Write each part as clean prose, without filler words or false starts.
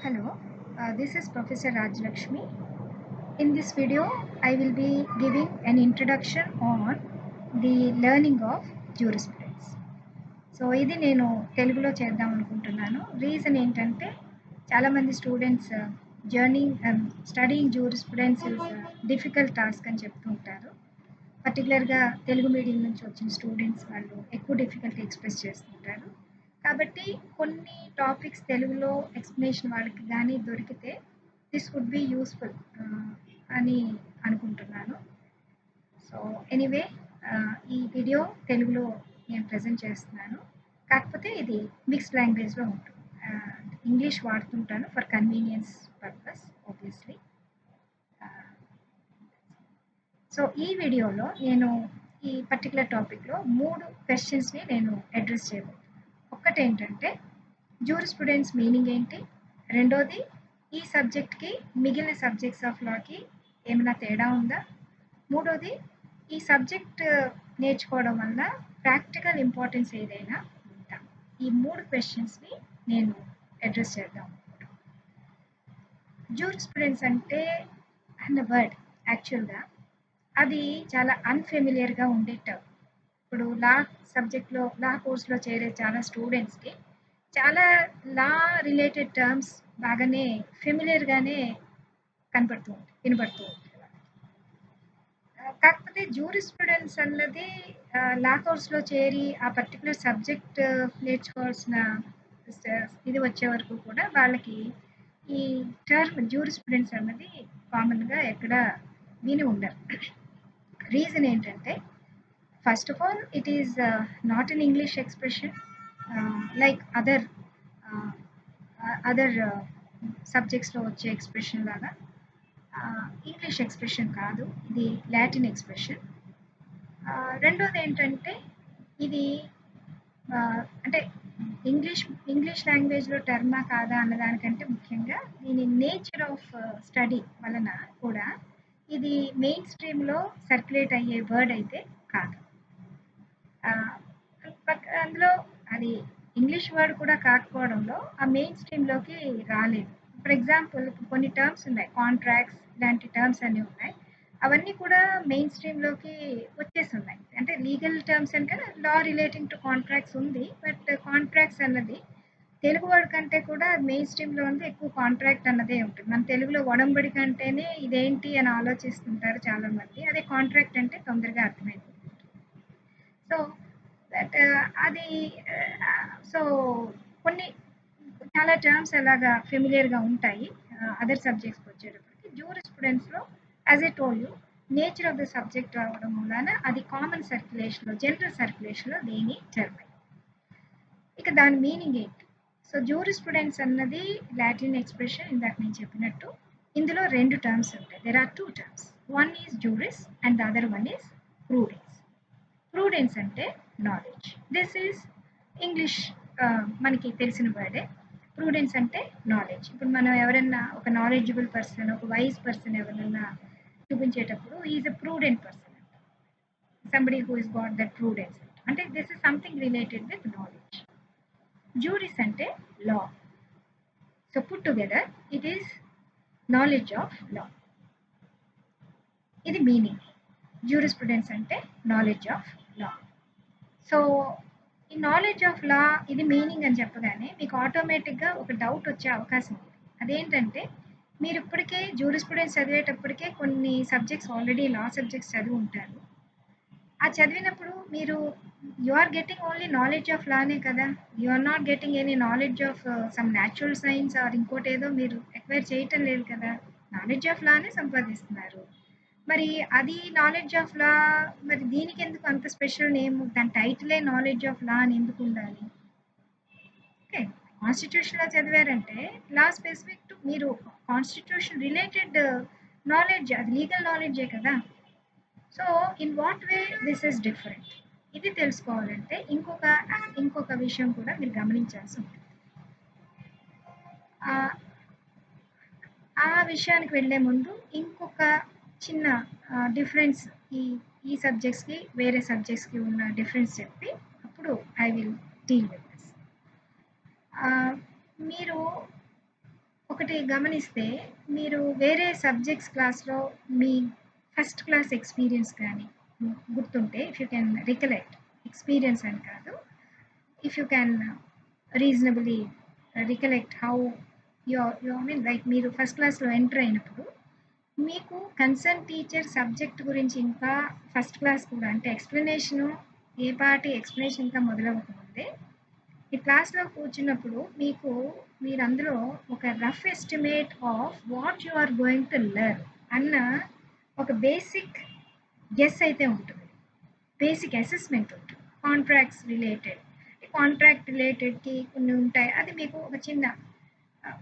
Hello, this is Professor Rajlakshmi. In this video, I will be giving an introduction on the learning of jurisprudence. So ఇది నేను తెలుగులో చేద్దాం అనుకుంటున్నాను. Reason ఏంటంటే చాలామంది students studying jurisprudence is difficult task అని చెప్తూ ఉంటారు. పర్టికులర్గా తెలుగు మీడియం నుంచి వచ్చిన స్టూడెంట్స్ వాళ్ళు ఎక్కువ డిఫికల్టీ ఎక్స్ప్రెస్ చేస్తుంటారు. కాబట్టి కొన్ని టాపిక్స్ తెలుగులో ఎక్స్ప్లెనేషన్ వాళ్ళకి కానీ దొరికితే దిస్ వుడ్ బి యూస్ఫుల్ అని అనుకుంటున్నాను. సో ఎనీవే ఈ వీడియో తెలుగులో నేను ప్రజెంట్ చేస్తున్నాను. కాకపోతే ఇది మిక్స్డ్ లాంగ్వేజ్లో ఉంటుంది. ఇంగ్లీష్ వాడుతుంటాను for convenience purpose obviously. So ఈ వీడియోలో నేను ఈ పర్టికులర్ టాపిక్లో 3 క్వశ్చన్స్ని నేను అడ్రస్ చేయబోతున్నాను. ఒకటి ఏంటంటే జూరిస్ప్రుడెన్స్ మీనింగ్ ఏంటి, రెండోది ఈ సబ్జెక్ట్కి మిగిలిన సబ్జెక్ట్స్ ఆఫ్ లాకి ఏమైనా తేడా ఉందా, మూడోది ఈ సబ్జెక్ట్ నేర్చుకోవడం వల్ల ప్రాక్టికల్ ఇంపార్టెన్స్ ఏదైనా ఉందా. ఈ 3 క్వశ్చన్స్ని నేను అడ్రస్ చేద్దాం. జూరిస్ప్రుడెన్స్ అంటే అన్న వర్డ్ యాక్చువల్గా అది చాలా అన్ఫెమిలియర్గా ఉండే టర్మ్. ఇప్పుడు లా సబ్జెక్ట్లో లా కోర్స్లో చేరే చాలా స్టూడెంట్స్కి చాలా లా రిలేటెడ్ టర్మ్స్ బాగానే ఫెమిలియర్గానే వినపడుతూ ఉంటుంది. కాకపోతే జూరిస్ప్రుడెన్స్ అన్నది లా కోర్స్లో చేరి ఆ పర్టికులర్ సబ్జెక్ట్ నేర్చుకోవాల్సిన ఇది వచ్చే వరకు కూడా వాళ్ళకి ఈ టర్మ్ జూరిస్ప్రుడెన్స్ అన్నది కామన్గా ఎక్కడ విని ఉండరు. రీజన్ ఏంటంటే first of all it is not an English expression like other సబ్జెక్ట్స్లో వచ్చే ఎక్స్ప్రెషన్ లాగా ఇంగ్లీష్ ఎక్స్ప్రెషన్ కాదు, ఇది లాటిన్ ఎక్స్ప్రెషన్. రెండోది ఏంటంటే ఇది అంటే ఇంగ్లీష్ లాంగ్వేజ్లో టర్మా కాదా అన్నదానికంటే ముఖ్యంగా దీని నేచర్ ఆఫ్ స్టడీ వలన కూడా ఇది మెయిన్ స్ట్రీమ్లో సర్క్యులేట్ అయ్యే వర్డ్ అయితే కాదు. అందులో అది ఇంగ్లీష్ వర్డ్ కూడా కాకపోవడంలో ఆ మెయిన్ స్ట్రీమ్లోకి రాలేదు. ఫర్ ఎగ్జాంపుల్ కొన్ని టర్మ్స్ ఉన్నాయి, కాంట్రాక్ట్స్ ఇలాంటి టర్మ్స్ అన్నీ ఉన్నాయి, అవన్నీ కూడా మెయిన్ స్ట్రీమ్లోకి వచ్చేసి ఉన్నాయి. అంటే లీగల్ టర్మ్స్ అంటే లా రిలేటింగ్ టు కాంట్రాక్ట్స్ ఉంది, బట్ కాంట్రాక్ట్స్ అన్నది తెలుగు వర్డ్ కంటే కూడా మెయిన్ స్ట్రీమ్లో ఉంది, ఎక్కువ కాంట్రాక్ట్ అన్నదే ఉంటుంది. మన తెలుగులో ఒడంబడి కంటేనే ఇదేంటి అని ఆలోచిస్తుంటారు చాలామంది, అదే కాంట్రాక్ట్ అంటే తొందరగా అర్థమైపోతుంది. సో దట్ అది సో కొన్ని చాలా టర్మ్స్ అలాగా ఫెమిలియర్గా ఉంటాయి అదర్ సబ్జెక్ట్స్కి వచ్చేటప్పటికి. జూరిస్ప్రుడెన్స్లో as I told you nature of the subject రావడం వలన అది కామన్ సర్క్యులేషన్లో జనరల్ సర్క్యులేషన్లో దేని టర్మ్. ఇక దాని మీనింగ్ ఏంటి? సో జూరిస్ప్రుడెన్స్ అన్నది లాటిన్ ఎక్స్ప్రెషన్. ఇందాక నేను చెప్పినట్టు ఇందులో 2 టర్మ్స్ ఉంటాయి. There are 2 terms. One is juris and the other one is prudence. Prudence అంటే నాలెడ్జ్. దిస్ ఈజ్ ఇంగ్లీష్ మనకి తెలిసిన వర్డే. ప్రూడెన్స్ అంటే నాలెడ్జ్. ఇప్పుడు మనం ఎవరన్నా ఒక నాలెడ్జబుల్ పర్సన్, ఒక వైజ్ పర్సన్ ఎవరన్నా చూపించేటప్పుడు is a prudent person, somebody who is got that prudence అంటే this is something related with knowledge. Juris అంటే law. So put together it is knowledge of law. ఇది మీనింగ్. జూరిస్ప్రుడెన్స్ అంటే knowledge of law. So ఈ knowledge of law ఇది meaning అని చెప్పగానే మీకు ఆటోమేటిక్గా ఒక డౌట్ వచ్చే అవకాశం ఉంది. అదేంటంటే మీరు ఇప్పటికే జూరిస్ప్రుడెన్స్ చదివేటప్పటికే కొన్ని సబ్జెక్ట్స్ ఆల్రెడీ లా సబ్జెక్ట్స్ చదివి ఉంటారు. ఆ చదివినప్పుడు మీరు you are getting only knowledge of లానే కదా, you are not getting any knowledge of some natural science or ఇంకోటి ఏదో మీరు ఎక్వైర్ చేయటం లేదు కదా, నాలెడ్జ్ ఆఫ్ లానే సంపాదిస్తున్నారు. మరి అది నాలెడ్జ్ ఆఫ్ లా, మరి దీనికి ఎందుకు అంత స్పెషల్ నేమ్? దాని టైటిలే నాలెడ్జ్ ఆఫ్ లా అని ఎందుకు ఉండాలి? ఓకే, కాన్స్టిట్యూషన్లో చదివారంటే లా స్పెసిఫిక్ టు మీరు కాన్స్టిట్యూషన్ రిలేటెడ్ నాలెడ్జ్, అది లీగల్ నాలెడ్జే కదా. So in what way this is different? ఇది తెలుసుకోవాలంటే ఇంకొక విషయం కూడా మీరు గమనించాల్సి ఉంటుంది. ఆ విషయానికి వెళ్ళే ముందు ఇంకొక చిన్న డిఫరెన్స్, ఈ సబ్జెక్ట్స్కి వేరే సబ్జెక్ట్స్కి ఉన్న డిఫరెన్స్ చెప్పి అప్పుడు I will deal with this. మీరు ఒకటి గమనిస్తే మీరు వేరే సబ్జెక్ట్స్ క్లాస్‌లో మీ ఫస్ట్ క్లాస్ ఎక్స్‌పీరియన్స్ గాని గుర్తుంటే if you can recollect experience అని కాదు. If you can reasonably recollect how you I mean like మీరు ఫస్ట్ క్లాస్‌లో ఎంటర్ అయినప్పుడు మీకు కన్సర్న్ టీచర్ సబ్జెక్ట్ గురించి ఇంకా ఫస్ట్ క్లాస్ కూడా అంటే ఎక్స్‌ప్లనేషను ఏ పాటి ఎక్స్‌ప్లనేషన్ ఇంకా మొదలవ్వకముందే ఈ క్లాస్‌లో కూర్చున్నప్పుడు మీరందరూ ఒక rough estimate of what you are going to learn అన్న ఒక బేసిక్ గెస్ అయితే ఉంటుంది. బేసిక్ అసెస్మెంట్ ఉంటుంది. కాంట్రాక్ట్ రిలేటెడ్‌కి కొన్ని ఉంటాయి. అది మీకు ఒక చిన్న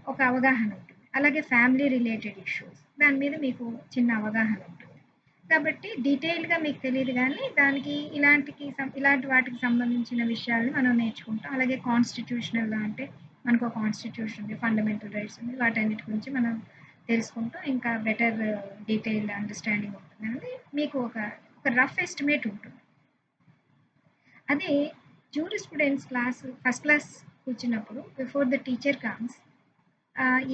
ఒక అవగాహన ఉంటుంది. అలాగే ఫ్యామిలీ రిలేటెడ్ ఇష్యూస్ దాని మీద మీకు చిన్న అవగాహన ఉంటుంది. కాబట్టి డీటెయిల్‌గా మీకు తెలీదు గానీ, దానికి ఇలాంటి వాటికి సంబంధించిన విషయాలను మనం నేర్చుకుంటాం. అలాగే కాన్స్టిట్యూషనల్ లా అంటే మనకో కాన్స్టిట్యూషన్ ఉంది, ఫండమెంటల్ రైట్స్ ఉంది. వాటన్నిటి గురించి మనం తెలుసుకుంటూ ఇంకా బెటర్ డీటెయిల్డ్ అండర్‌స్టాండింగ్ ఉంటుందండి. మీకు ఒక రఫ్ ఎస్టిమేట్ ఉంటుంది. అదే జ్యూరిస్ప్రుడెన్స్ ఫస్ట్ క్లాస్ కూర్చున్నప్పుడు బిఫోర్ ద టీచర్ కమ్స్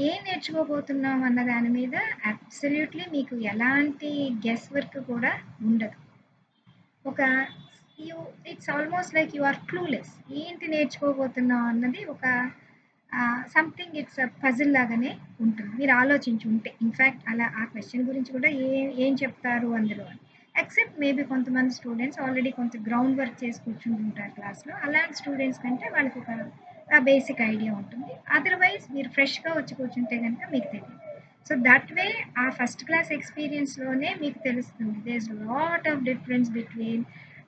ఏం నేర్చుకోబోతున్నాం అన్న దాని మీద అబ్సల్యూట్‌లీ మీకు ఎలాంటి గెస్ వర్క్ కూడా ఉండదు. ఒక you it's almost like you are clueless. ఏంటి నేర్చుకోబోతున్నాం అన్నది ఒక సంథింగ్ ఇట్స్ పజిల్ లాగానే ఉంటుంది. మీరు ఆలోచించి ఉంటే. ఇన్‌ఫాక్ట్ అలా ఆ క్వెషన్ గురించి కూడా ఏం చెప్తారు అందులో అని. ఎక్సెప్ట్ మేబీ కొంతమంది స్టూడెంట్స్ ఆల్రెడీ కొంత గ్రౌండ్ వర్క్ చేసి కూర్చుంటుంటారు క్లాస్‌లో. అలాంటి స్టూడెంట్స్ కంటే వాళ్ళకొక బేసిక్ ఐడియా ఉంటుంది. అదర్‌వైజ్ మీరు ఫ్రెష్‌గా వచ్చి కూర్చుంటే గనుక మీకు తెలీదు. సో, దట్ వే ఆ ఫస్ట్ క్లాస్ ఎక్స్‌పీరియన్స్‌లోనే మీకు తెలుస్తుంది. There is lot of difference between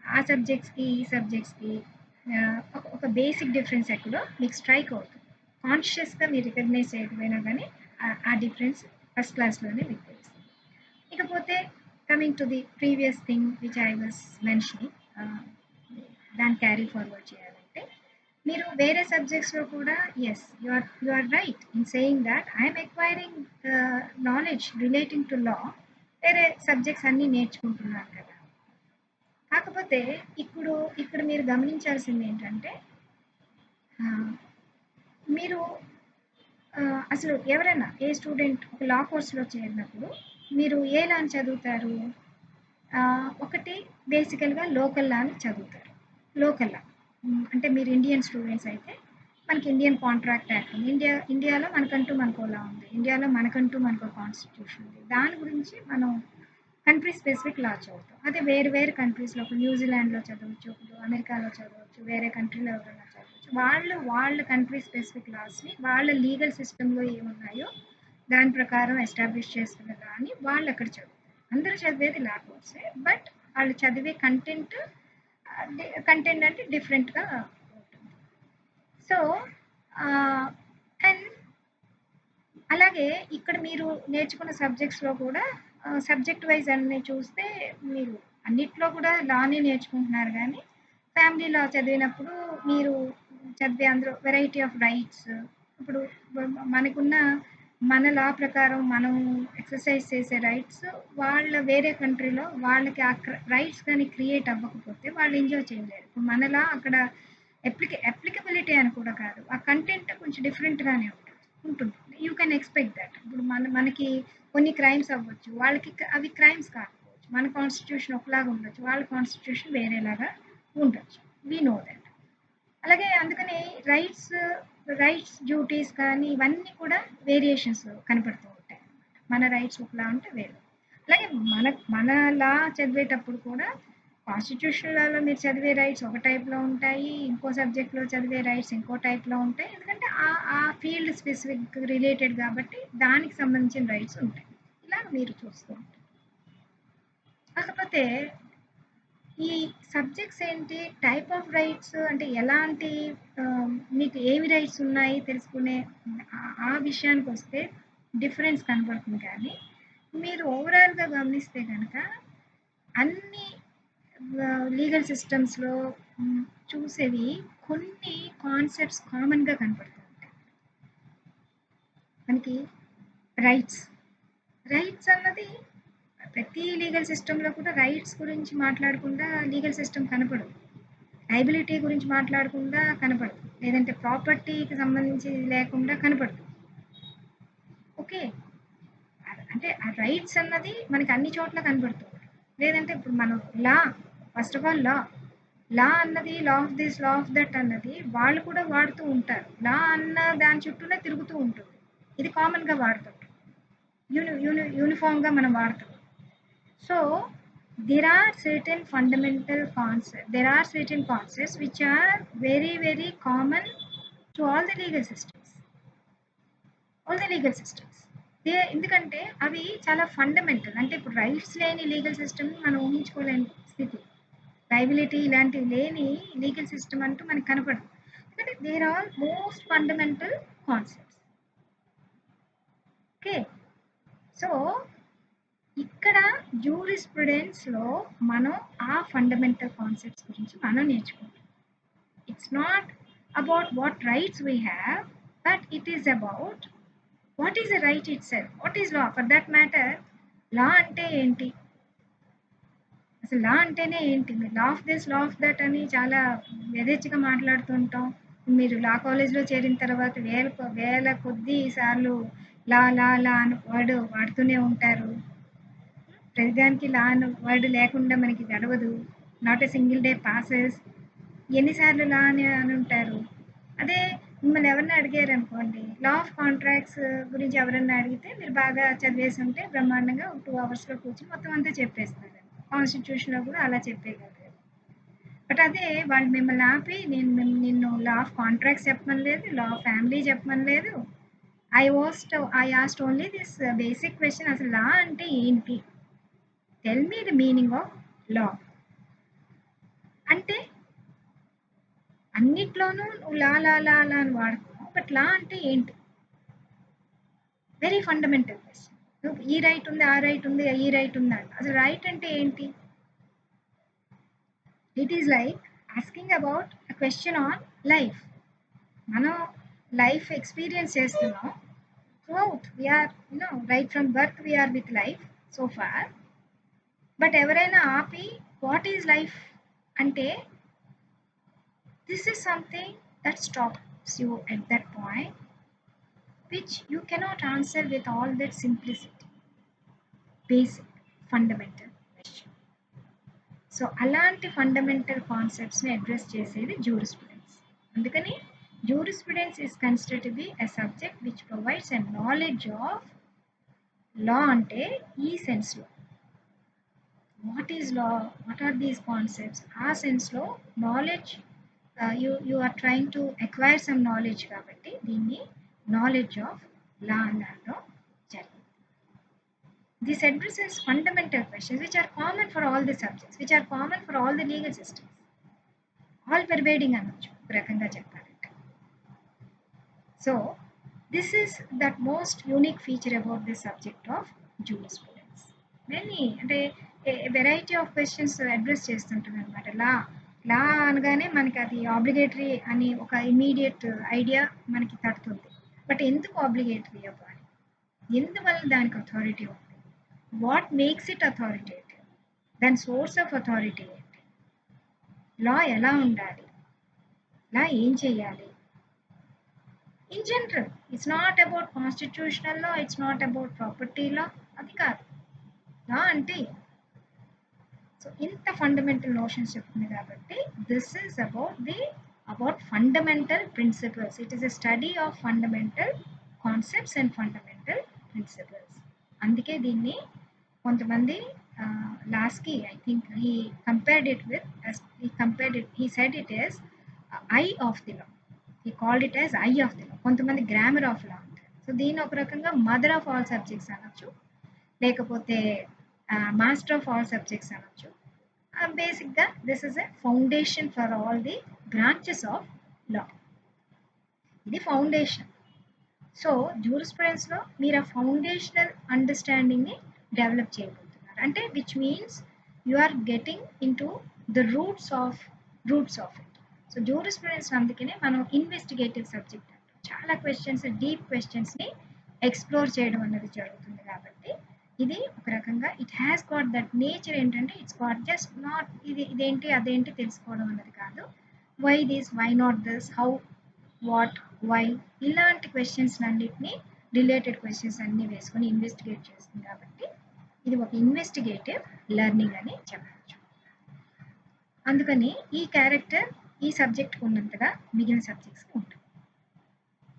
ఆ సబ్జెక్ట్స్‌కి, ఈ సబ్జెక్ట్స్‌కి ఒక బేసిక్ డిఫరెన్స్ ఎక్కడో మీకు స్ట్రైక్ అవుతుంది. కాన్షియస్‌గా మీరు రికగ్నైజ్ చేయకపోయినా గానీ ఆ డిఫరెన్స్ ఫస్ట్ క్లాస్‌లోనే మీకు తెలుస్తుంది. ఇకపోతే coming to the previous thing which I was mentioning దాన్ని క్యారీ ఫార్వర్డ్ చేయాలంటే మీరు వేరే సబ్జెక్ట్స్‌లో కూడా you are right in saying that I'm acquiring knowledge relating to law. వేరే సబ్జెక్ట్స్ అన్నీ నేర్చుకుంటున్నాను కదా! కాకపోతే ఇక్కడ మీరు గమనించాల్సింది ఏంటంటే మీరు అసలు ఎవరైనా ఏ స్టూడెంట్ ఒక లా కోర్స్‌లో చేరినప్పుడు మీరు ఏ లాని చదువుతారు? ఒకటి బేసికల్‌గా లోకల్ లాని చదువుతారు. లోకల్ లా. అంటే మీరు ఇండియన్ స్టూడెంట్స్ అయితే మనకి ఇండియన్ కాంట్రాక్ట్ యాక్ట్ ఉంది. ఇండియాలో మనకో లా ఉంది. ఇండియాలో మనకో కాన్స్టిట్యూషన్ ఉంది. దాని గురించి మనం కంట్రీ స్పెసిఫిక్ లా చదువుతాం. అదే వేరు వేరు కంట్రీస్‌లో ఇప్పుడు న్యూజిలాండ్‌లో చదవచ్చు, ఇప్పుడు అమెరికాలో చదవచ్చు, వేరే కంట్రీలో ఎవరైనా చదవచ్చు. వాళ్ళ కంట్రీ స్పెసిఫిక్ లాస్‌ని వాళ్ళ లీగల్ సిస్టమ్‌లో ఏమున్నాయో దాని ప్రకారం ఎస్టాబ్లిష్ చేసుకున్న లాని వాళ్ళక్కడ చదువుతారు. అందరూ చదివేది లా కోర్సే. బట్ వాళ్ళు చదివే కంటెంట్ అంటే డిఫరెంట్‌గా ఉంటుంది. సో, అండ్ అలాగే ఇక్కడ మీరు నేర్చుకున్న సబ్జెక్ట్స్‌లో కూడా సబ్జెక్ట్ వైస్ అన్నీ చూస్తే మీరు అన్నిట్లో కూడా లానే నేర్చుకుంటున్నారు గానీ, ఫ్యామిలీ లా చదివినప్పుడు మీరు చదివే అందులో వెరైటీ ఆఫ్ రైట్స్ ఇప్పుడు మనకున్న మన లా ప్రకారం మనం ఎక్సర్సైజ్ చేసే రైట్స్ వాళ్ళ వేరే కంట్రీలో వాళ్ళకి ఆ రైట్స్ కానీ క్రియేట్ అవ్వకపోతే వాళ్ళు ఎంజాయ్ చేయలేరు. ఇప్పుడు మన లా అక్కడ అప్లికబిలిటీ అని కూడా కాదు. ఆ కంటెంట్ కొంచెం డిఫరెంట్‌గానే ఉంటుంది. You can expect that. ఇప్పుడు మనకి కొన్ని క్రైమ్స్ అవ్వచ్చు. వాళ్ళకి అవి క్రైమ్స్ కాకపోవచ్చు. మన కాన్స్టిట్యూషన్ ఒకలాగా ఉండొచ్చు. వాళ్ళ కాన్స్టిట్యూషన్ వేరేలాగా ఉండొచ్చు. We know that. అలాగే అందుకని రైట్స్, డ్యూటీస్ కానీ ఇవన్నీ కూడా వేరియేషన్స్ కనపడుతూ ఉంటాయి. మన రైట్స్ ఒకలా ఉంటే వేరు. అలాగే మన లా చదివేటప్పుడు కూడా కాన్స్టిట్యూషనల్ లాలో మీరు చదివే రైట్స్ ఒక టైప్‌లో ఉంటాయి. ఇంకో సబ్జెక్ట్‌లో చదివే రైట్స్ ఇంకో టైప్‌లో ఉంటాయి. ఎందుకంటే ఆ ఫీల్డ్ స్పెసిఫిక్ రిలేటెడ్ కాబట్టి దానికి సంబంధించిన రైట్స్ ఉంటాయి. ఇలా మీరు చూస్తూ ఉంటారు. కాకపోతే ఈ సబ్జెక్ట్స్ ఏంటి? టైప్ ఆఫ్ రైట్స్ అంటే ఎలాంటి మీకు ఏవి రైట్స్ ఉన్నాయి తెలుసుకునే ఆ విషయానికొస్తే డిఫరెన్స్ కనపడుతుంది కానీ, మీరు ఓవరాల్‌గా గమనిస్తే గనక అన్ని లీగల్ సిస్టమ్స్‌లో చూసేవి కొన్ని కాన్సెప్ట్స్ కామన్‌గా కనపడుతూ ఉంటాయి. మనకి రైట్స్. రైట్స్ అన్నది ప్రతి లీగల్ సిస్టమ్‌లో కూడా రైట్స్ గురించి మాట్లాడకుండా లీగల్ సిస్టమ్ కనపడదు. లయబిలిటీ గురించి మాట్లాడకుండా కనపడదు. లేదంటే ప్రాపర్టీకి సంబంధించి లేకుండా కనపడదు. ఓకే. అంటే ఆ రైట్స్ అన్నది మనకి అన్ని చోట్ల కనబడుతుంది. లేదంటే ఇప్పుడు మనం లా, ఫస్ట్ ఆఫ్ ఆల్ లా అన్నది లా of this, law of that అన్నది వాళ్ళు కూడా వాడుతూ ఉంటారు. లా అన్న దాని చుట్టూనే తిరుగుతూ ఉంటుంది. ఇది కామన్‌గా వాడతాం. యూనిఫామ్‌గా మనం వాడతాం. So, there are certain concepts which are very, very common to all the legal systems. All the legal systems. ఎందుకంటే అవి చాలా ఫండమెంటల్. అంటే ఇప్పుడు రైట్స్ లేని లీగల్ సిస్టమ్‌ని మనం ఊహించుకోలేని స్థితి. లయబిలిటీ ఇలాంటివి లేని లీగల్ సిస్టమ్ అంటూ మనకు కనపడదు. ఎందుకంటే they are almost fundamental concepts. Okay. So, ఇక్కడ జ్యూరిస్ప్రుడెన్స్‌లో మనం ఆ ఫండమెంటల్ కాన్సెప్ట్స్ గురించి మనం నేర్చుకుంటాం. It's not about what rights we have, but it is about what is the right itself, what is law for that matter. Law అంటే ఏంటి, అసలు లా అంటేనే ఏంటి? మీరు law of this, law of that అని చాలా యథేచ్ఛగా మాట్లాడుతుంటాం. మీరు లా కాలేజ్లో చేరిన తర్వాత వేల కొద్దీ సార్లు లా అని వర్డ్ వాడుతూనే ఉంటారు. ప్రతిదానికి లా అని వర్డ్ లేకుండా మనకి గడవదు. Not a single day passes. ఎన్నిసార్లు లా అని ఉంటారు. అదే మిమ్మల్ని ఎవరిని అడిగారు అనుకోండి, లా ఆఫ్ కాంట్రాక్ట్స్ గురించి ఎవరన్నా అడిగితే మీరు బాగా చదివేసి ఉంటే బ్రహ్మాండంగా 2 అవర్స్లో కూర్చొని మొత్తం అంతా చెప్పేస్తారు. కాన్స్టిట్యూషన్లో కూడా అలా చెప్పేయగలరు. బట్ అదే వాళ్ళు మిమ్మల్ని ఆపి నిన్ను లా ఆఫ్ కాంట్రాక్ట్స్ చెప్పమని లేదు, లా ఆఫ్ ఫ్యామిలీ చెప్పమని లేదు. I asked only this basic question, అసలు లా అంటే ఏంటి, tell me the meaning of law. అంటే అన్నిట్లోనూ నువ్వు లా అని వాడుతున్నావు, బట్ లా అంటే ఏంటి? Very fundamental question. నువ్వు ఈ రైట్ ఉంది, ఆ రైట్ ఉంది, ఈ రైట్ ఉంది అంట. అసలు రైట్ అంటే ఏంటి? It is like asking about a question on life. మనం లైఫ్ ఎక్స్పీరియన్స్ చేస్తున్నాం. Throughout we are right from birth we are with life so far. But ఎవరైనా ఆపి వాట్ ఈజ్ లైఫ్ అంటే, this is something that stops you at that point which you cannot answer with all that simplicity. Basic, fundamental question. So అలాంటి fundamental కాన్సెప్ట్స్ని address చేసేది jurisprudence. అందుకని jurisprudence is considered to be a subject which provides a knowledge of law. అంటే ఈ సెన్స్లో what is law, what are these concepts, ఆ సెన్స్లో knowledge. You are trying to acquire some knowledge కాబట్టి దీన్ని నాలెడ్జ్ ఆఫ్ లా అనడంలో జరిగింది. This addresses fundamental questions which are common for all the subjects, which are common for all the legal systems. All pervading అనొచ్చు ఒక రకంగా చెప్పాలంటే. So, this is that most unique feature about this subject of jurisprudence. Many అంటే variety of questions address చేస్తుంటుంది అనమాట. లా అనగానే మనకి అది ఆబ్లిగేటరీ అని ఒక ఇమీడియట్ ఐడియా మనకి తడుతుంది. బట్ ఎందుకు ఆబ్లిగేటరీ అవ్వాలి, ఎందువల్ల దానికి అథారిటీ ఉంది, వాట్ మేక్స్ ఇట్ అథారిటేటివ్, దాని సోర్స్ ఆఫ్ అథారిటీ ఏంటి, లా ఎలా ఉండాలి, లా ఏం చేయాలి. In general it's not about constitutional law, it's not about property law, అది కాదు. లా అంటే సో ఇంత ఫండమెంటల్ నోషన్స్ చెప్తుంది కాబట్టి this is about fundamental principles. It is a study of fundamental concepts and fundamental principles. అందుకే దీన్ని కొంతమంది లాస్ట్కి I think he said it is eye of the law. He called it as eye of the law. కొంతమంది grammar of law అంటారు. So దీన్ని ఒక రకంగా mother of all subjects అనొచ్చు, లేకపోతే మాస్టర్ ఆఫ్ ఆల్ సబ్జెక్ట్స్ అనొచ్చు. బేసిక్గా this is a foundation for all the branches of law. ఇది ఫౌండేషన్. సో జ్యూరిస్ప్రుడెన్స్లో మీరు ఆ ఫౌండేషనల్ అండర్స్టాండింగ్ని డెవలప్ చేయబోతున్నారు. అంటే which means you are getting in to the roots of it. So jurisprudence అందుకనే మనం investigative subject అంటాం. చాలా క్వశ్చన్స్, డీప్ క్వశ్చన్స్ని ఎక్స్ప్లోర్ చేయడం అనేది జరుగుతుంది. కాబట్టి ఇది ఒక రకంగా it has got that nature. ఏంటంటే ఇట్స్ గాట్ జస్ట్ నాట్ ఇదేంటి అదేంటి తెలుసుకోవడం అన్నది కాదు. Why this, why not this, how, what, why, ఇలాంటి క్వశ్చన్స్ అన్నిటిని రిలేటెడ్ క్వశ్చన్స్ అన్నీ వేసుకొని ఇన్వెస్టిగేట్ చేస్తుంది కాబట్టి ఇది ఒక ఇన్వెస్టిగేటివ్ లెర్నింగ్ అని చెప్పచ్చు. అందుకని ఈ క్యారెక్టర్ ఈ సబ్జెక్ట్కి ఉన్నంతగా మిగిలిన సబ్జెక్ట్స్కి ఉంటుంది.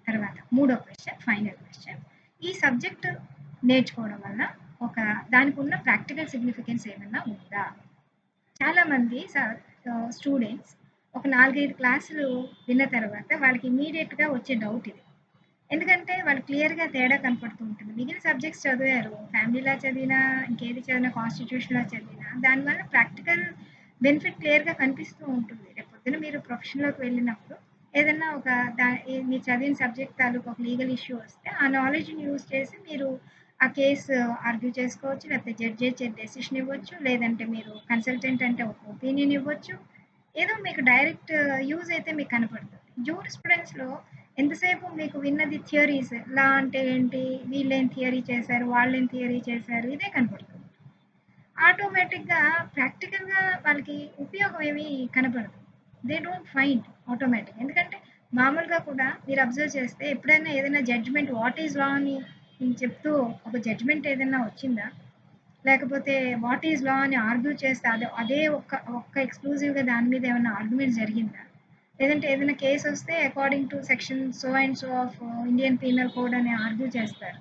తర్వాత మూడో క్వశ్చన్, ఫైనల్ క్వశ్చన్, ఈ సబ్జెక్ట్ నేర్చుకోవడం వల్ల ఒక దానికి ఉన్న ప్రాక్టికల్ సిగ్నిఫికెన్స్ ఏమన్నా ఉందా? చాలామంది స్టూడెంట్స్ ఒక 4-5 క్లాసులు విన్న తర్వాత వాళ్ళకి ఇమీడియట్గా వచ్చే డౌట్ ఇది. ఎందుకంటే వాళ్ళు క్లియర్గా తేడా కనపడుతూ ఉంటుంది. మిగిలిన సబ్జెక్ట్స్ చదివారు, ఫ్యామిలీలా చదివినా, ఇంకేది చదివినా, కాన్స్టిట్యూషన్లా చదివినా, దానివల్ల ప్రాక్టికల్ బెనిఫిట్ క్లియర్గా కనిపిస్తూ ఉంటుంది. రేపు పొద్దున మీరు ప్రొఫెషన్లోకి వెళ్ళినప్పుడు ఏదన్నా ఒక మీరు చదివిన సబ్జెక్ట్ తాలూకు ఒక లీగల్ ఇష్యూ వస్తే ఆ నాలెడ్జ్ని యూజ్ చేసి మీరు ఆ కేసు ఆర్గ్యూ చేసుకోవచ్చు, లేకపోతే జడ్జి డెసిషన్ ఇవ్వచ్చు, లేదంటే మీరు కన్సల్టెంట్ అంటే ఒక ఒపీనియన్ ఇవ్వచ్చు. ఏదో మీకు డైరెక్ట్ యూజ్ అయితే మీకు కనపడుతుంది. జూరిస్ప్రుడెన్స్లో ఎంతసేపు మీకు విన్నది థియరీస్, లా అంటే ఏంటి, వీళ్ళేం థియరీ చేశారు, వాళ్ళేం థియరీ చేశారు, ఇదే కనపడుతుంది. ఆటోమేటిక్గా ప్రాక్టికల్గా వాళ్ళకి ఉపయోగం ఏమీ కనపడదు. They don't find automatic. ఎందుకంటే మామూలుగా కూడా మీరు అబ్జర్వ్ చేస్తే ఎప్పుడైనా ఏదైనా జడ్జ్మెంట్ వాట్ ఈజ్ లా అని చెప్తూ ఒక జడ్జ్మెంట్ ఏదైనా వచ్చిందా? లేకపోతే వాట్ ఈజ్ లా అని ఆర్గ్యూ చేస్తే అదే ఒక్క ఎక్స్క్లూజివ్గా దాని మీద ఏమైనా ఆర్గ్యుమెంట్ జరిగిందా? లేదంటే ఏదైనా కేసు వస్తే according to section so and so of Indian penal code అని ఆర్గ్యూ చేస్తారు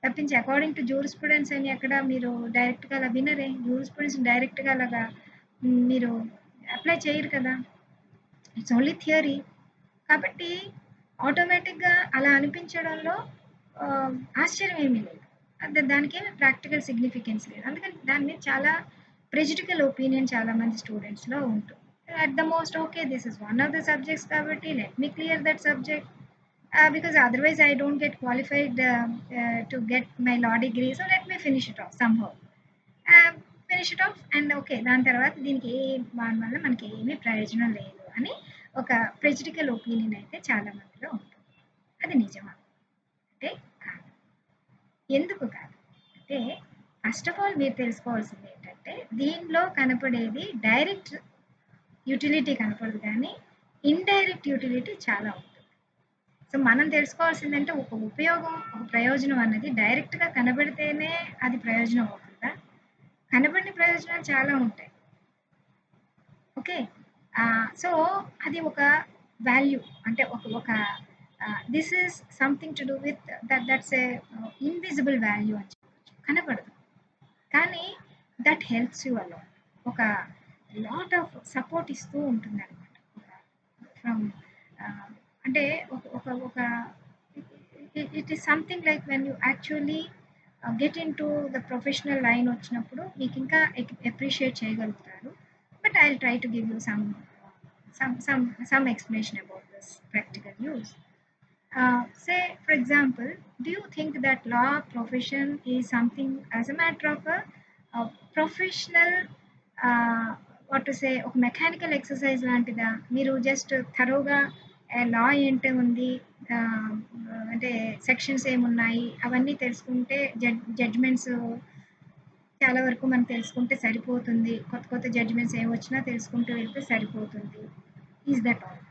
తప్పించి అకార్డింగ్ టు జూరిస్ప్రుడెన్స్ అని ఎక్కడ మీరు డైరెక్ట్గా అలా వినరే. జూరిస్ప్రుడెన్స్ డైరెక్ట్గా అలాగా మీరు అప్లై చేయరు కదా, ఇట్స్ ఓన్లీ థియరీ. కాబట్టి ఆటోమేటిక్గా అలా అనిపించడంలో ఆశ్చర్యం ఏమీ లేదు. దానికి ఏమి ప్రాక్టికల్ సిగ్నిఫికెన్స్ లేదు. అందుకని దాని మీద చాలా ప్రెజుడికల్ ఒపీనియన్ చాలామంది స్టూడెంట్స్లో ఉంటుంది. At the most, okay, this is one of the subjects kabatti, let me clear that subject because otherwise I don't get qualified to get my law degree, so let me finish it off somehow. Finish it off and okay, దాని తర్వాత దీనికి దాని వల్ల మనకి ఏమీ ప్రయోజనం లేదు అని ఒక ప్రెజుడికల్ ఒపీనియన్ అయితే చాలా మందిలో ఉంటుంది. అది నిజమా అంటే కాదు. ఎందుకు కాదు అంటే ఫస్ట్ ఆఫ్ ఆల్ మీరు తెలుసుకోవాల్సింది ఏంటంటే దీనిలో కనపడేది డైరెక్ట్ యూటిలిటీ కనపడదు, కానీ ఇండైరెక్ట్ యూటిలిటీ చాలా ఉంటుంది. సో మనం తెలుసుకోవాల్సిందంటే ఒక ఉపయోగం, ఒక ప్రయోజనం అన్నది డైరెక్ట్గా కనబడితేనే అది ప్రయోజనం అవుతుందా? కనబడిన ప్రయోజనాలు చాలా ఉంటాయి. ఓకే, సో అది ఒక వాల్యూ అంటే ఒక this is something to do with that's a invisible value అని చెప్పచ్చు. కనపడదు కానీ దట్ హెల్ప్స్ యూ అలా ఒక లాట్ ఆఫ్ సపోర్ట్ ఇస్తూ ఉంటుంది అనమాట. ఫ్రమ్ అంటే ఒక it is something like when you actually get in to the professional line వచ్చినప్పుడు మీకు ఇంకా అప్రిషియేట్ చేయగలుగుతారు. But I will try to give you some explanation about this practical use. Say for example, do you think that law profession is something as a matter of a professional what to say ఒక mechanical exercise లాంటిదా? మీరు just థరోగా లా ఏంటి ఉంది, అంటే sections ఏమున్నాయి అవన్నీ తెలుసుకుంటే judgements చాలా వరకు మనం తెలుసుకుంటే సరిపోతుంది, కొత్త కొత్త జడ్జ్మెంట్స్ ఏమొచ్చినా తెలుసుకుంటూ వెళ్తే సరిపోతుంది. Is that all?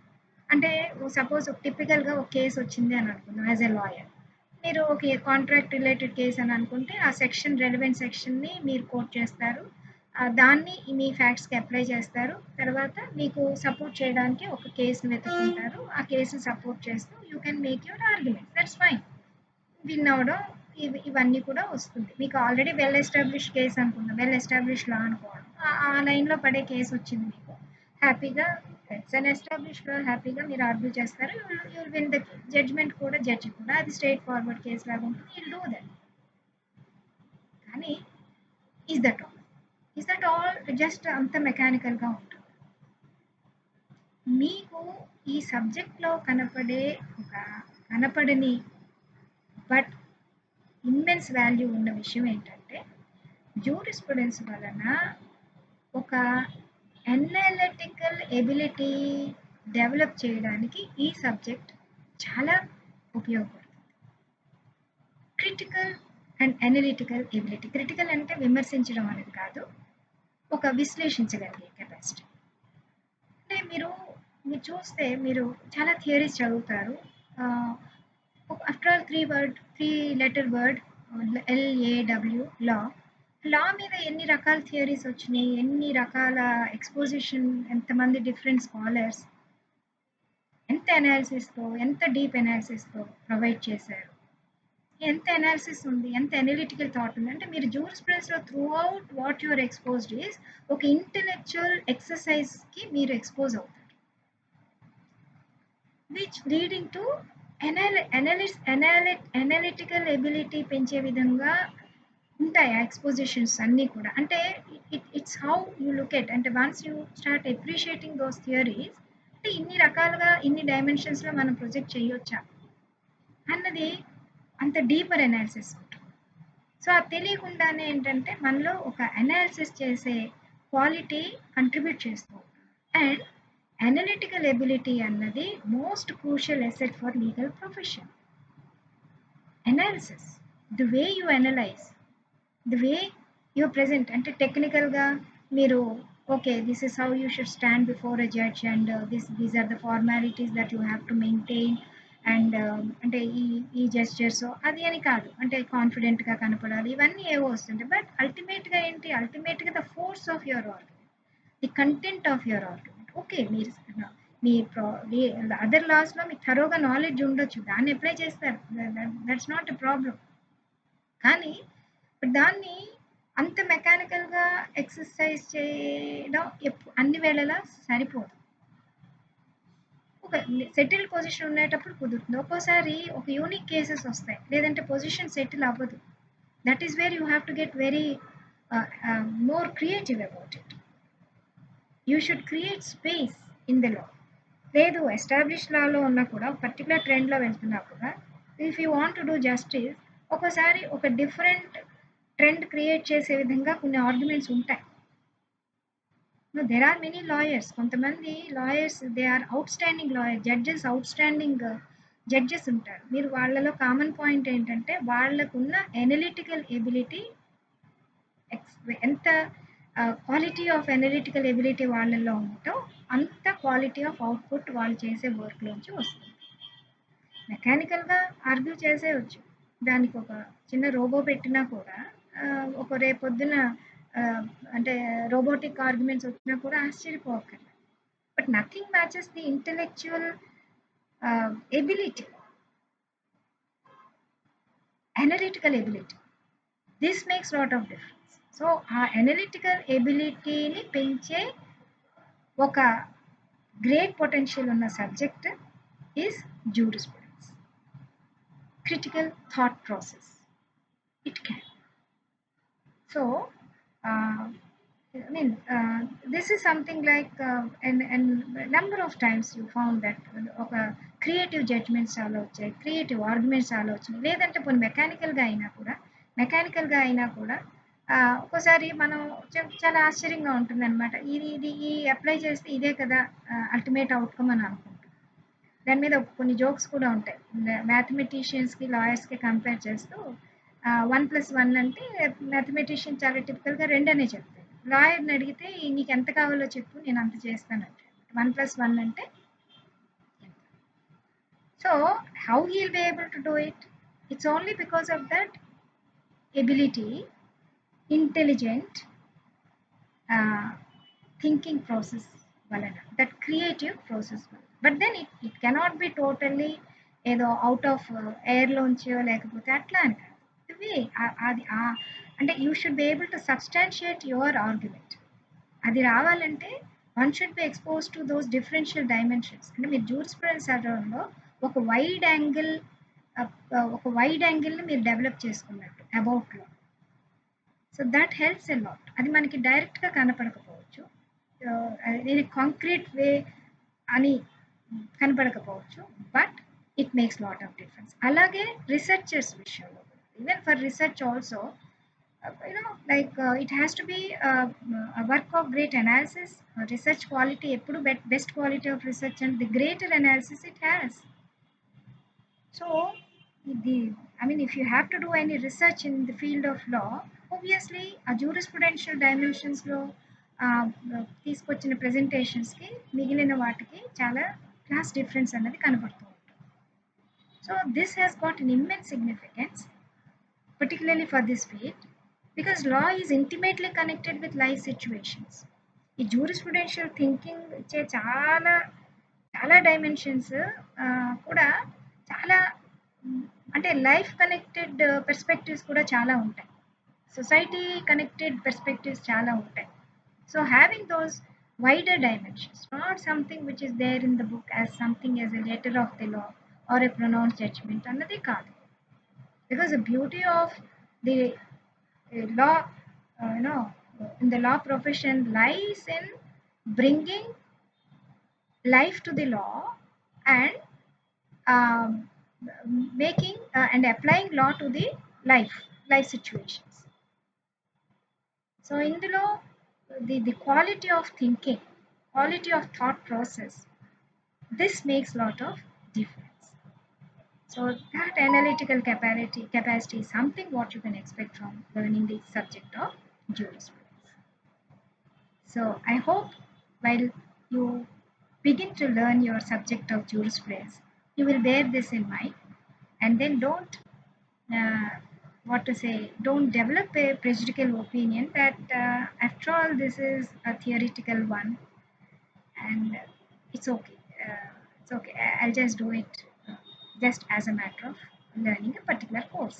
అంటే సపోజ్ టిపికల్గా ఒక కేసు వచ్చింది అని అనుకుందాం. యాజ్ ఎ లాయర్ మీరు ఒక కాంట్రాక్ట్ రిలేటెడ్ కేసు అని అనుకుంటే ఆ సెక్షన్ రెలవెంట్ సెక్షన్ని మీరు కోట్ చేస్తారు, దాన్ని మీ ఫ్యాక్ట్స్కి అప్లై చేస్తారు, తర్వాత మీకు సపోర్ట్ చేయడానికి ఒక కేసును వెతుక్కుంటారు, ఆ కేసుని సపోర్ట్ చేస్తూ you can make your argument, that's fine. Win అవడం ఇవన్నీ కూడా వస్తుంది. మీకు ఆల్రెడీ వెల్ ఎస్టాబ్లిష్ కేసు అనుకుందాం, వెల్ ఎస్టాబ్లిష్ లా అనుకోవడం, ఆ లైన్లో పడే కేసు వచ్చింది మీకు, హ్యాపీగా ఇట్స్ అన్ ఎస్టాబ్లిష్ లా, హ్యాపీగా మీరు ఆర్గ్యూ చేస్తారు, you will win the judgement కూడా, జడ్జి కూడా అది స్ట్రైట్ ఫార్వర్డ్ కేసు లాగా ఉంటుంది, యూ డూ దట్. కానీ is that all? Is that all? Just అంత మెకానికల్గా ఉంటుంది. మీకు ఈ సబ్జెక్ట్లో కనపడని బట్ ఇమ్మెన్స్ వాల్యూ ఉన్న విషయం ఏంటంటే జూరిస్ప్రుడెన్స్ వలన ఒక అనలిటికల్ ఎబిలిటీ డెవలప్ చేయడానికి ఈ సబ్జెక్ట్ చాలా ఉపయోగపడుతుంది. Critical and analytical ability. Critical అంటే విమర్శించడం అనేది కాదు, ఒక విశ్లేషించగలిగే కెపాసిటీ. అంటే మీరు చూస్తే మీరు చాలా థియరీస్ చదువుతారు, after all three letter word LAW లా. లా మీద ఎన్ని రకాల థియరీస్ వచ్చినాయి, ఎన్ని రకాల ఎక్స్పోజిషన్, ఎంతమంది డిఫరెంట్ స్కాలర్స్ ఎంత అనాలిసిస్తో, ఎంత డీప్ అనాలిసిస్తో ప్రొవైడ్ చేశారు, ఎంత అనాలిసిస్ ఉంది, ఎంత అనలిటికల్ థాట్ ఉంది. అంటే మీరు జూరిస్ప్రుడెన్స్లో throughout what you're exposed is ఒక ఇంటెలెక్చువల్ ఎక్సర్సైజ్కి మీరు ఎక్స్పోజ్ అవుతారు, which leading to analytical ability పెంచే విధంగా ఉంటాయి ఆ ఎక్స్పోజిషన్స్ అన్నీ కూడా. అంటే it's how you look at, అంటే once you start appreciating those theories, అంటే ఇన్ని రకాలుగా ఇన్ని డైమెన్షన్స్లో మనం ప్రొజెక్ట్ చేయొచ్చా అన్నది అంత డీపర్ అనాలిసిస్ ఉంటుంది. సో అది తెలియకుండానే ఏంటంటే మనలో ఒక అనాలిసిస్ చేసే క్వాలిటీ కంట్రిబ్యూట్ చేస్తూ అండ్ అనలిటికల్ ఎబిలిటీ అన్నది most crucial asset for legal profession. Analysis, the way you analyse, the way you present, అంటే టెక్నికల్గా మీరు okay this is how you should stand before a judge and these are the formalities that you have to maintain and అంటే ఈ gestures అది అని కాదు, అంటే కాన్ఫిడెంట్గా కనపడాలి, ఇవన్నీ ఏవో వస్తుంటాయి. బట్ అల్టిమేట్గా ఏంటి, అల్టిమేట్గా the force of your argument, the content of your argument. Okay మీరు మీ అదర్ లాస్లో మీకు థరోగా నాలెడ్జ్ ఉండొచ్చు, దాన్ని అప్లై చేస్తారు, దట్స్ నాట్ ఎ ప్రాబ్లం. కానీ దాన్ని అంత మెకానికల్గా ఎక్సర్సైజ్ చేయడం అన్ని వేళలా సరిపోదు. ఒక సెటిల్డ్ పొజిషన్ ఉండేటప్పుడు కుదురుతుంది, ఒక్కోసారి ఒక యూనిక్ కేసెస్ వస్తాయి, లేదంటే పొజిషన్ సెటిల్ అవ్వదు. That is where you have to get very more creative about it. You should create space in the law. లేదు ఎస్టాబ్లిష్ లాలో ఉన్నా కూడా పర్టికులర్ ట్రెండ్లో వెళ్తున్నా కూడా if you want to do justice ఒక్కోసారి ఒక డిఫరెంట్ ట్రెండ్ క్రియేట్ చేసే విధంగా కొన్ని ఆర్గ్యుమెంట్స్ ఉంటాయి. దెర్ ఆర్ మెనీ లాయర్స్, కొంతమంది lawyers they are out standing lawyer, judges out standing judges ఉంటారు. మీరు వాళ్ళలో కామన్ పాయింట్ ఏంటంటే వాళ్ళకున్న ఎనలిటికల్ ఎబిలిటీ, ఎంత క్వాలిటీ ఆఫ్ ఎనలిటికల్ ఎబిలిటీ వాళ్ళల్లో ఉంటో అంత క్వాలిటీ ఆఫ్ అవుట్పుట్ వాళ్ళు చేసే వర్క్లోంచి వస్తుంది. మెకానికల్గా ఆర్గ్యూ చేసేయచ్చు, దానికి ఒక చిన్న రోబో పెట్టినా కూడా ఒక రేపొద్దున అంటే రోబోటిక్ ఆర్గ్యుమెంట్స్ వచ్చినా కూడా ఆశ్చర్యపోకర్లేదు. But nothing matches the intellectual ability, analytical ability. This makes lot of difference. So ఆ అనలిటికల్ ఎబిలిటీని పెంచే ఒక గ్రేట్ పొటెన్షియల్ ఉన్న subject is jurisprudence. Critical thought process. It can. So, I mean, this is something like, and number of times you found that ఒక creative judgements చాలా వచ్చాయి, creative arguments చాలా వచ్చినాయి. లేదంటే కొన్ని మెకానికల్గా అయినా కూడా ఒక్కోసారి మనం చాలా ఆశ్చర్యంగా ఉంటుంది అనమాట. ఇది ఈ అప్లై చేస్తే ఇదే కదా అల్టిమేట్ అవుట్కమ్ అని అనుకుంటాం. దాని మీద కొన్ని జోక్స్ కూడా ఉంటాయి, మ్యాథమెటిషియన్స్కి లాయర్స్కి కంపేర్ చేస్తూ 1+1 అంటే మ్యాథమెటిషియన్ చాలా టిపికల్గా 2 అనే చెప్తాడు. లాయర్ని అడిగితే నీకు ఎంత కావాలో చెప్పు నేను అంత చేస్తానంటే 1+1 అంటే. So how he will be able to do it, it's only because of that ability, intelligent thinking process వలన, దట్ క్రియేటివ్ ప్రాసెస్ వలన. But then it cannot be totally ఏదో అవుట్ ఆఫ్ ఎయిర్లోంచో లేకపోతే అట్లా అని కాదు. అది అంటే you should be able to substantiate your argument. అది రావాలంటే one should be expose to those differential dimensions. అంటే మీరు జూరిస్ప్రుడెన్స్ చదవడంలో ఒక వైడ్ యాంగిల్ని మీరు డెవలప్ చేసుకున్నట్టు అబౌట్లో. So that helps a lot. అది మనకి డైరెక్ట్గా కనపడకపోవచ్చు, ఇది కాంక్రీట్ వే అని కనపడకపోవచ్చు, but it makes lot of difference. అలాగే రీసెర్చర్స్ విషయంలో, even for research also, like it has to be a work of great analysis. Research quality eppudu best quality of research and the greater analysis it has. So if you have to do any research in the field of law, obviously a jurisprudential dimensions లో తీసుకొచ్చిన presentations కి మిగిలిన వాటికి చాలా class difference అనేది కనబడుతూ ఉంటుంది. So this has got an immense significance, particularly for this field, because law is intimately connected with life situations. ఈ jurisprudential థింకింగ్ ఇచ్చే చాలా చాలా డైమెన్షన్స్ కూడా చాలా మ్, అంటే లైఫ్ కనెక్టెడ్ పర్స్పెక్టివ్స్ కూడా చాలా ఉంటాయి. సొసైటీ కనెక్టెడ్ పర్స్పెక్టివ్స్ చాలా ఉంటాయి. So having those wider dimensions, not something which is there in the book as something as a letter of the law or a pronounced judgment అన్నది కాదు. Because the beauty of the law, in the law profession lies in bringing life to the law and um, making and applying law to the life situations. So ఇందులో the quality of thinking, quality of thought process, this makes lot of difference. So that analytical capacity is something what you can expect from learning the subject of jurisprudence. So I hope while you begin to learn your subject of jurisprudence, you will bear this in mind, and then uh, don't develop a prejudicial opinion that after all this is a theoretical one and it's okay. It's okay. I'll just do it just as a matter of learning a particular course.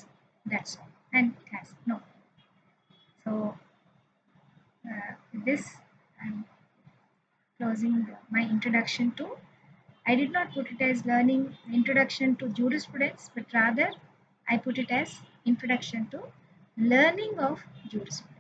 That's all. And it has no. So this I'm closing my introduction to. I did not put it as learning introduction to jurisprudence, but rather I put it as introduction to learning of jurisprudence.